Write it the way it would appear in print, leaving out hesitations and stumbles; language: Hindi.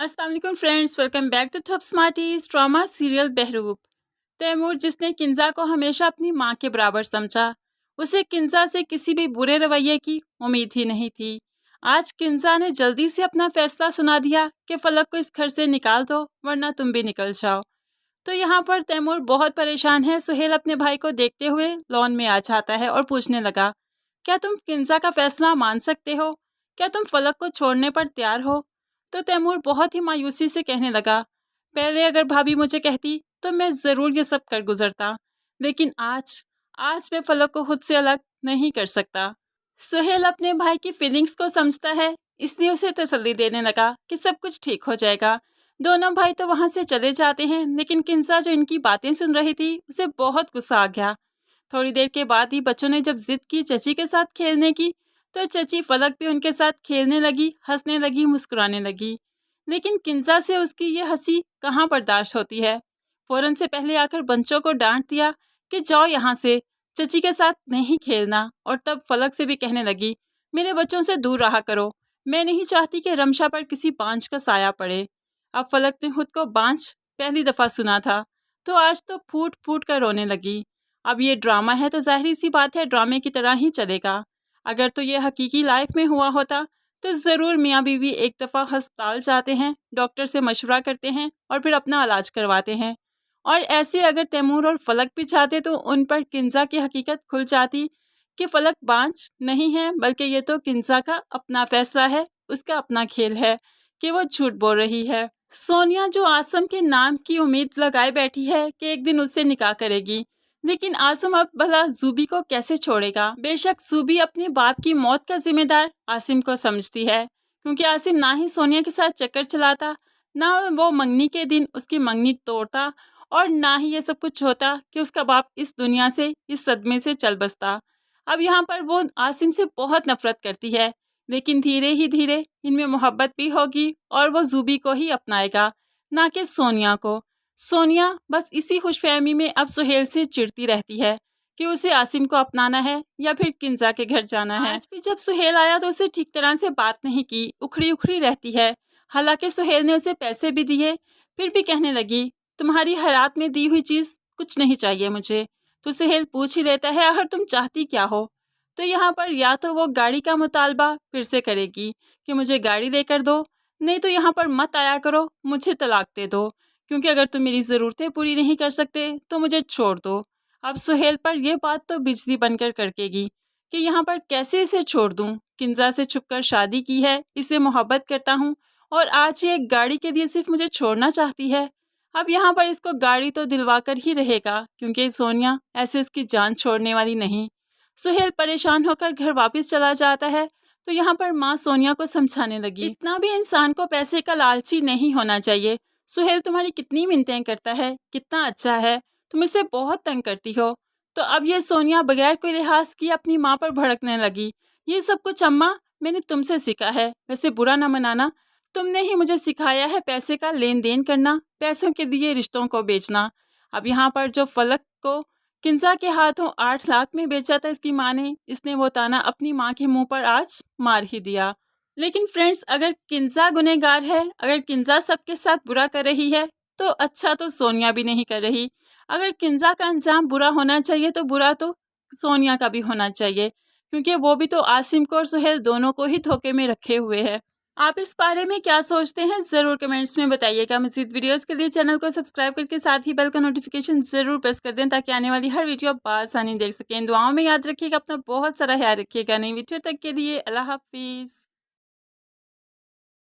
अस्सलाम वालेकुम friends, welcome back to Top Smarties. Drama serial Behroop. Taimur, जिसने किंजा को हमेशा अपनी माँ के बराबर समझा, उसे किंजा से किसी भी बुरे रवैये की उम्मीद ही नहीं थी। आज किंजा ने जल्दी से अपना फैसला सुना दिया कि फलक को इस घर से निकाल दो, वरना तुम भी निकल जाओ। तो यहाँ पर तैमूर बहुत परेशान है। सुहेल अपने भाई को देखते हुए लॉन में आ जाता है और पूछने लगा, क्या तुम किंजा का फैसला मान सकते हो? क्या तुम फलक को छोड़ने पर तैयार हो? तो तैमूर बहुत ही मायूसी से कहने लगा, पहले अगर भाभी मुझे कहती तो मैं ज़रूर ये सब कर गुजरता, लेकिन आज आज मैं फलक को खुद से अलग नहीं कर सकता। सुहेल अपने भाई की फीलिंग्स को समझता है, इसलिए उसे तसल्ली देने लगा कि सब कुछ ठीक हो जाएगा। दोनों भाई तो वहाँ से चले जाते हैं, लेकिन किंजा जो इनकी बातें सुन रही थी उसे बहुत गुस्सा आ गया। थोड़ी देर के बाद ही बच्चों ने जब जिद की चची के साथ खेलने की, तो चची फलक भी उनके साथ खेलने लगी, हंसने लगी, मुस्कुराने लगी। लेकिन किंजा से उसकी ये हंसी कहाँ बर्दाश्त होती है। फौरन से पहले आकर बच्चों को डांट दिया कि जाओ यहाँ से, चची के साथ नहीं खेलना। और तब फलक से भी कहने लगी, मेरे बच्चों से दूर रहा करो, मैं नहीं चाहती कि रमशा पर किसी बांझ का साया पड़े। अब फलक ने खुद को बांझ पहली दफ़ा सुना था, तो आज तो फूट फूट कर रोने लगी। अब ये ड्रामा है तो जाहिर सी बात है ड्रामे की तरह ही चलेगा। अगर तो ये हकीकी लाइफ में हुआ होता तो ज़रूर मियाँ बीवी एक दफ़ा अस्पताल जाते हैं, डॉक्टर से मशवरा करते हैं और फिर अपना इलाज करवाते हैं। और ऐसे अगर तैमूर और फलक भी चाहते तो उन पर किंजा की हकीकत खुल जाती कि फलक बांझ नहीं है, बल्कि ये तो किंजा का अपना फैसला है, उसका अपना खेल है कि वो झूठ बोल रही है। सोनिया जो आसम के नाम की उम्मीद लगाए बैठी है कि एक दिन उससे निकाह करेगी, लेकिन आसिम अब भला जूबी को कैसे छोड़ेगा। बेशक जूबी अपने बाप की मौत का जिम्मेदार आसिम को समझती है, क्योंकि आसिम ना ही सोनिया के साथ चक्कर चलाता, ना वो मंगनी के दिन उसकी मंगनी तोड़ता, और ना ही ये सब कुछ होता कि उसका बाप इस दुनिया से, इस सदमे से चल बसता। अब यहाँ पर वो आसिम से बहुत नफरत करती है, लेकिन धीरे ही धीरे इनमें मोहब्बत भी होगी और वो जूबी को ही अपनाएगा, ना कि सोनिया को। सोनिया बस इसी खुशफहमी में अब सुहेल से चिढ़ती रहती है कि उसे आसिम को अपनाना है या फिर किंजा के घर जाना है। आज भी जब सुहेल आया तो उसे ठीक तरह से बात नहीं की, उखड़ी उखड़ी रहती है। हालांकि सुहेल ने उसे पैसे भी दिए, फिर भी कहने लगी, तुम्हारी हयात में दी हुई चीज़ कुछ नहीं चाहिए मुझे। तो सुहेल पूछ ही लेता है, आखिर तुम चाहती क्या हो? तो यहाँ पर या तो वो गाड़ी का मुतालबा फिर से करेगी कि मुझे गाड़ी देकर दो, नहीं तो यहाँ पर मत आया करो, मुझे तलाक दे दो, क्योंकि अगर तुम मेरी ज़रूरतें पूरी नहीं कर सकते तो मुझे छोड़ दो। अब सुहेल पर यह बात तो बिजली बनकर कड़केगी कि यहाँ पर कैसे इसे छोड़ दूँ। किंजा से छुपकर शादी की है, इसे मोहब्बत करता हूँ, और आज ये एक गाड़ी के लिए सिर्फ मुझे छोड़ना चाहती है। अब यहाँ पर इसको गाड़ी तो दिलवा कर ही रहेगा, क्योंकि सोनिया ऐसे इसकी जान छोड़ने वाली नहीं। सुहेल परेशान होकर घर वापस चला जाता है, तो यहाँ पर माँ सोनिया को समझाने लगी, इतना भी इंसान को पैसे का लालची नहीं होना चाहिए। सुहेल तुम्हारी कितनी मिन्नतें करता है, कितना अच्छा है, तुम इसे बहुत तंग करती हो। तो अब ये सोनिया बगैर कोई लिहाज की अपनी माँ पर भड़कने लगी, ये सब कुछ अम्मा मैंने तुमसे सीखा है, वैसे बुरा ना मनाना, तुमने ही मुझे सिखाया है पैसे का लेन देन करना, पैसों के दिए रिश्तों को बेचना। अब यहाँ पर जो फलक को किंजा के हाथों 8 लाख में बेचा था इसकी माँ ने, इसने वो ताना अपनी माँ के मुंह पर आज मार ही दिया। लेकिन फ्रेंड्स, अगर किंजा गुनहगार है, अगर किंजा सबके साथ बुरा कर रही है, तो अच्छा तो सोनिया भी नहीं कर रही। अगर किंजा का अंजाम बुरा होना चाहिए तो बुरा तो सोनिया का भी होना चाहिए, क्योंकि वो भी तो आसिम को और सुहेल दोनों को ही धोखे में रखे हुए है। आप इस बारे में क्या सोचते हैं, ज़रूर कमेंट्स में बताइएगा। मज़ीद वीडियोस के लिए चैनल को सब्सक्राइब करके साथ ही बेल का नोटिफिकेशन ज़रूर प्रेस कर दें, ताकि आने वाली हर वीडियो आप आसानी देख सकें। दुआओं में याद रखिएगा, अपना बहुत सारा ख्याल रखिएगा। नई वीडियो तक के लिए अल्लाह हाफिज़।